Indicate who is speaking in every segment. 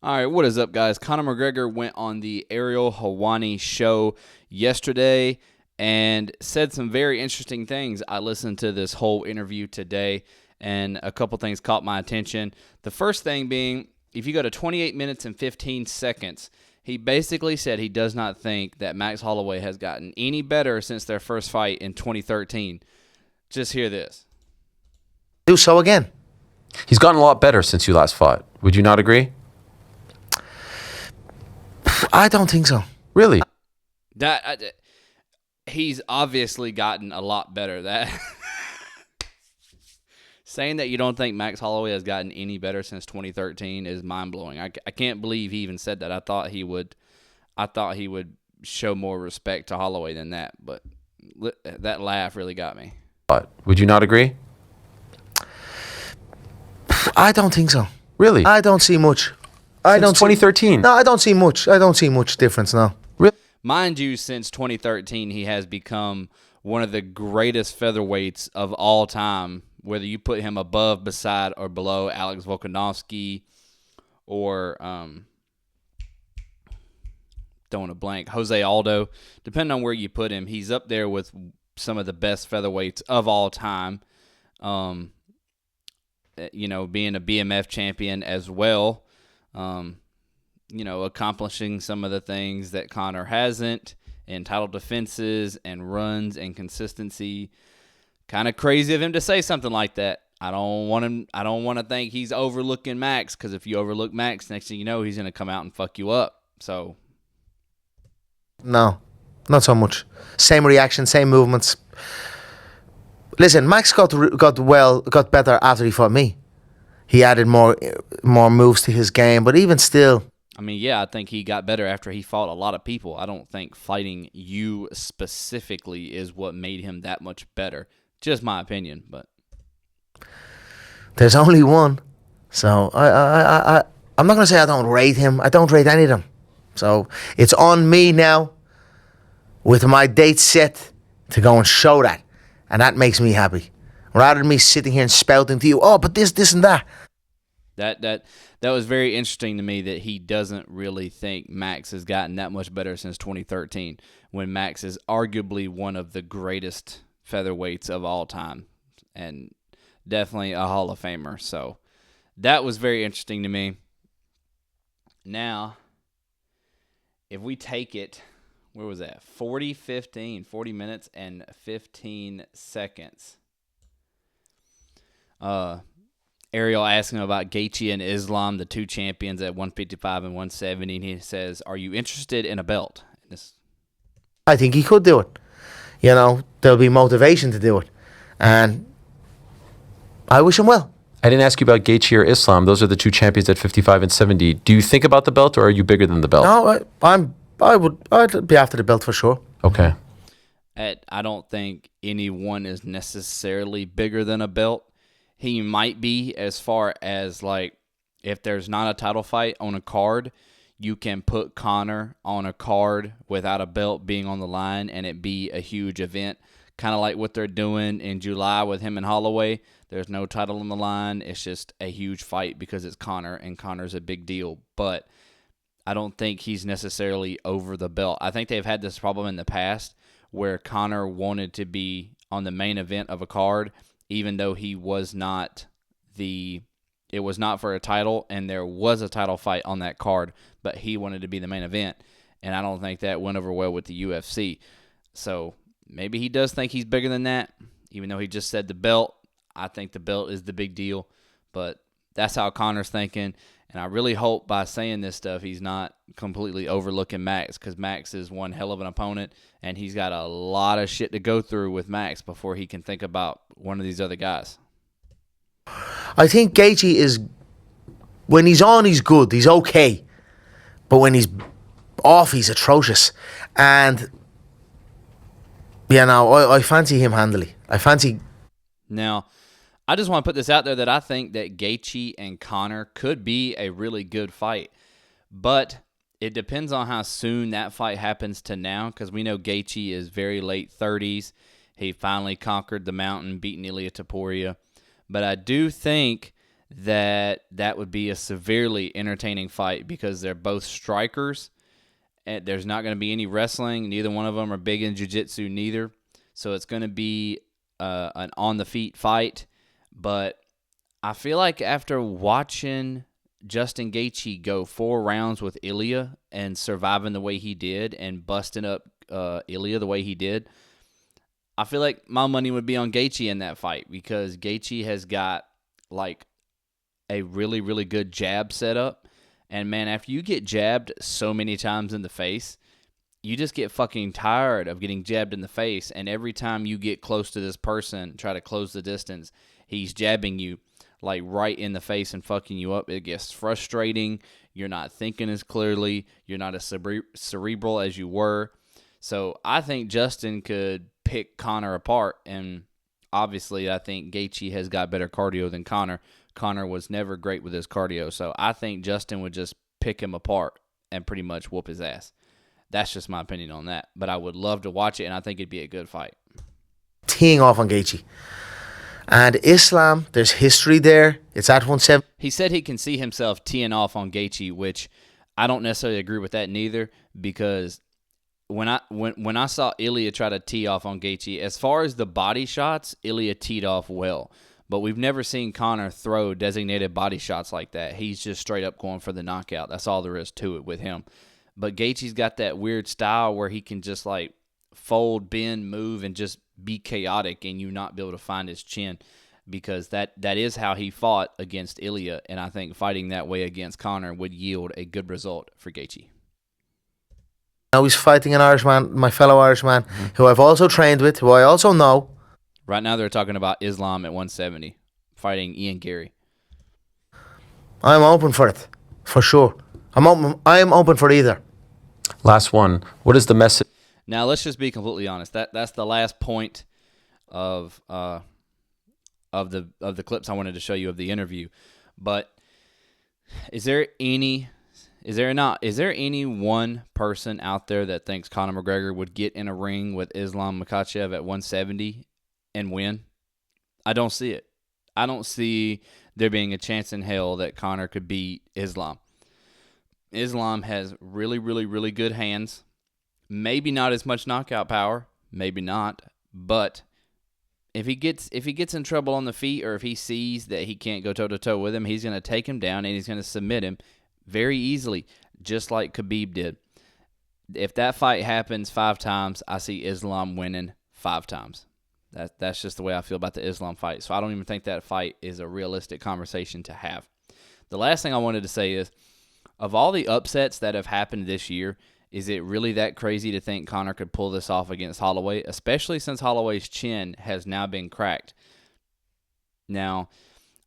Speaker 1: All right, what is up, guys? Conor McGregor went on the Ariel Helwani show yesterday and said some very interesting things. I listened to this whole interview today, and a couple things caught my attention. The first thing being, if you go to 28 minutes and 15 seconds, he basically said he does not think that Max Holloway has gotten any better since their first fight in 2013. Just hear this.
Speaker 2: Do so again.
Speaker 3: He's gotten a lot better since you last fought. Would you not agree?
Speaker 2: I don't think so.
Speaker 3: Really?
Speaker 1: He's obviously gotten a lot better. That saying that you don't think Max Holloway has gotten any better since 2013 is mind blowing. I can't believe he even said that. I thought he would show more respect to Holloway than that. But that laugh really got me.
Speaker 3: Would you not agree?
Speaker 2: I don't think so.
Speaker 3: Really?
Speaker 2: I don't see much.
Speaker 3: Since 2013?
Speaker 2: No, I don't see much. I don't see much difference now.
Speaker 3: Really?
Speaker 1: Mind you, since 2013, he has become one of the greatest featherweights of all time, whether you put him above, beside, or below Alex Volkanovski or, don't want to blank, Jose Aldo. Depending on where you put him, he's up there with some of the best featherweights of all time. Being a BMF champion as well. Accomplishing some of the things that Conor hasn't, in title defenses and runs and consistency. Kind of crazy of him to say something like that. I don't want to think he's overlooking Max, because if you overlook Max, next thing you know, he's going to come out and fuck you up. So,
Speaker 2: No, not so much. Same reaction, same movements. Listen, Max got better after he fought me. He added more moves to his game, but even still,
Speaker 1: I mean, yeah, I think he got better after he fought a lot of people. I don't think fighting you specifically is what made him that much better. Just my opinion, but
Speaker 2: there's only one. So I'm not going to say I don't rate him. I don't rate any of them. So it's on me now, with my date set, to go and show that. And that makes me happy. Rather than me sitting here and spouting to you, oh, but this and that.
Speaker 1: That was very interesting to me, that he doesn't really think Max has gotten that much better since 2013, when Max is arguably one of the greatest featherweights of all time and definitely a Hall of Famer. So that was very interesting to me. Now, if we take it, where was that? 40 minutes and 15 seconds. Ariel asking about Gaethje and Islam, the two champions at 155 and 170, and he says, "Are you interested in a belt?"
Speaker 2: I think he could do it. There'll be motivation to do it, and I wish him well.
Speaker 3: I didn't ask you about Gaethje or Islam. Those are the two champions at 55 and 70. Do you think about the belt, or are you bigger than the belt?
Speaker 2: No, I'd be after the belt for sure.
Speaker 3: Okay.
Speaker 1: I don't think anyone is necessarily bigger than a belt. He might be, as far as, like, if there's not a title fight on a card, you can put Conor on a card without a belt being on the line and it be a huge event. Kind of like what they're doing in July with him and Holloway. There's no title on the line. It's just a huge fight because it's Conor, and Conor's a big deal. But I don't think he's necessarily over the belt. I think they've had this problem in the past where Conor wanted to be on the main event of a card, even though it was not for a title, and there was a title fight on that card, but he wanted to be the main event, and I don't think that went over well with the UFC. So maybe he does think he's bigger than that, even though he just said the belt. I think the belt is the big deal, but that's how Conor's thinking, and I really hope by saying this stuff he's not completely overlooking Max, because Max is one hell of an opponent, and he's got a lot of shit to go through with Max before he can think about one of these other guys.
Speaker 2: I think Gaethje is, when he's on, he's good. He's okay. But when he's off, he's atrocious. And, I fancy him handily.
Speaker 1: Now, I just want to put this out there that I think that Gaethje and Conor could be a really good fight. But it depends on how soon that fight happens to now, because we know Gaethje is very late 30s. He finally conquered the mountain, beating Ilia Topuria. But I do think that would be a severely entertaining fight because they're both strikers. And there's not going to be any wrestling. Neither one of them are big in jiu-jitsu, neither. So it's going to be an on-the-feet fight. But I feel like after watching Justin Gaethje go 4 rounds with Ilya and surviving the way he did and busting up Ilya the way he did, I feel like my money would be on Gaethje in that fight because Gaethje has got like a really, really good jab set up. And, man, after you get jabbed so many times in the face, you just get fucking tired of getting jabbed in the face. And every time you get close to this person, try to close the distance, he's jabbing you like right in the face and fucking you up. It gets frustrating. You're not thinking as clearly. You're not as cerebral as you were. So I think Justin could pick Conor apart. And obviously I think Gaethje has got better cardio than Conor. Conor was never great with his cardio, so I think Justin would just pick him apart and pretty much whoop his ass. That's just my opinion on that, but I would love to watch it, and I think it'd be a good fight.
Speaker 2: Teeing off on Gaethje. And Islam, there's history there. It's at 170.
Speaker 1: He said he can see himself teeing off on Gaethje, which I don't necessarily agree with that neither, because when I saw Ilya try to tee off on Gaethje, as far as the body shots, Ilya teed off well. But we've never seen Conor throw designated body shots like that. He's just straight up going for the knockout. That's all there is to it with him. But Gaethje's got that weird style where he can just like fold, bend, move, and just be chaotic and you not be able to find his chin because that is how he fought against Ilya. And I think fighting that way against Conor would yield a good result for Gaethje.
Speaker 2: Now he's fighting an Irishman, my fellow Irishman, who I've also trained with, who I also know.
Speaker 1: Right now they're talking about Islam at 170, fighting Ian Gary.
Speaker 2: I'm open for it, for sure. I'm open for either.
Speaker 3: Last one. What is the message?
Speaker 1: Now let's just be completely honest. That's the last point of the clips I wanted to show you of the interview. But is there any one person out there that thinks Conor McGregor would get in a ring with Islam Makhachev at 170 and win? I don't see it. I don't see there being a chance in hell that Conor could beat Islam. Islam has really, really, really good hands. Maybe not as much knockout power. Maybe not. But if he gets in trouble on the feet or if he sees that he can't go toe-to-toe with him, he's going to take him down and he's going to submit him very easily, just like Khabib did. If that fight happens 5 times, I see Islam winning 5 times. That's just the way I feel about the Islam fight. So I don't even think that fight is a realistic conversation to have. The last thing I wanted to say is, of all the upsets that have happened this year, is it really that crazy to think Conor could pull this off against Holloway, especially since Holloway's chin has now been cracked? Now,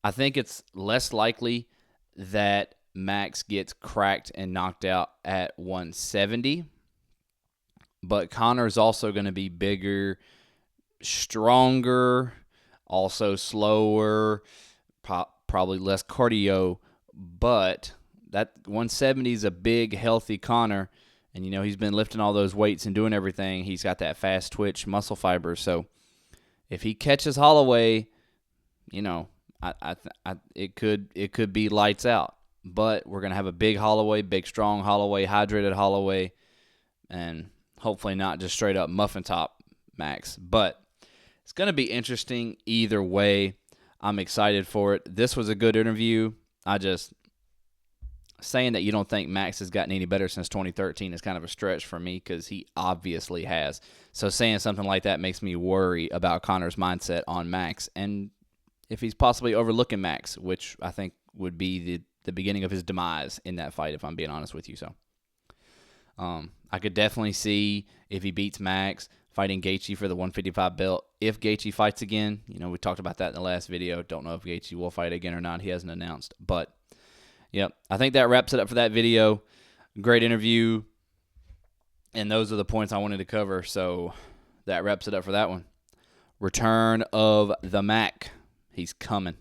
Speaker 1: I think it's less likely that Max gets cracked and knocked out at 170, but Conor's also going to be bigger, stronger, also slower, probably less cardio, but that 170 is a big, healthy Conor, and he's been lifting all those weights and doing everything. He's got that fast twitch muscle fiber, so if he catches Holloway, it could be lights out. But we're gonna have a big Holloway, big strong Holloway, hydrated Holloway, and hopefully not just straight up muffin top Max. But it's gonna be interesting either way. I'm excited for it. This was a good interview. Saying that you don't think Max has gotten any better since 2013 is kind of a stretch for me because he obviously has. So saying something like that makes me worry about Conor's mindset on Max and if he's possibly overlooking Max, which I think would be the beginning of his demise in that fight, if I'm being honest with you. So I could definitely see if he beats Max fighting Gaethje for the 155 belt. If Gaethje fights again, we talked about that in the last video. Don't know if Gaethje will fight again or not. He hasn't announced, but yep, I think that wraps it up for that video. Great interview, and those are the points I wanted to cover, so that wraps it up for that one. Return of the Mac. He's coming.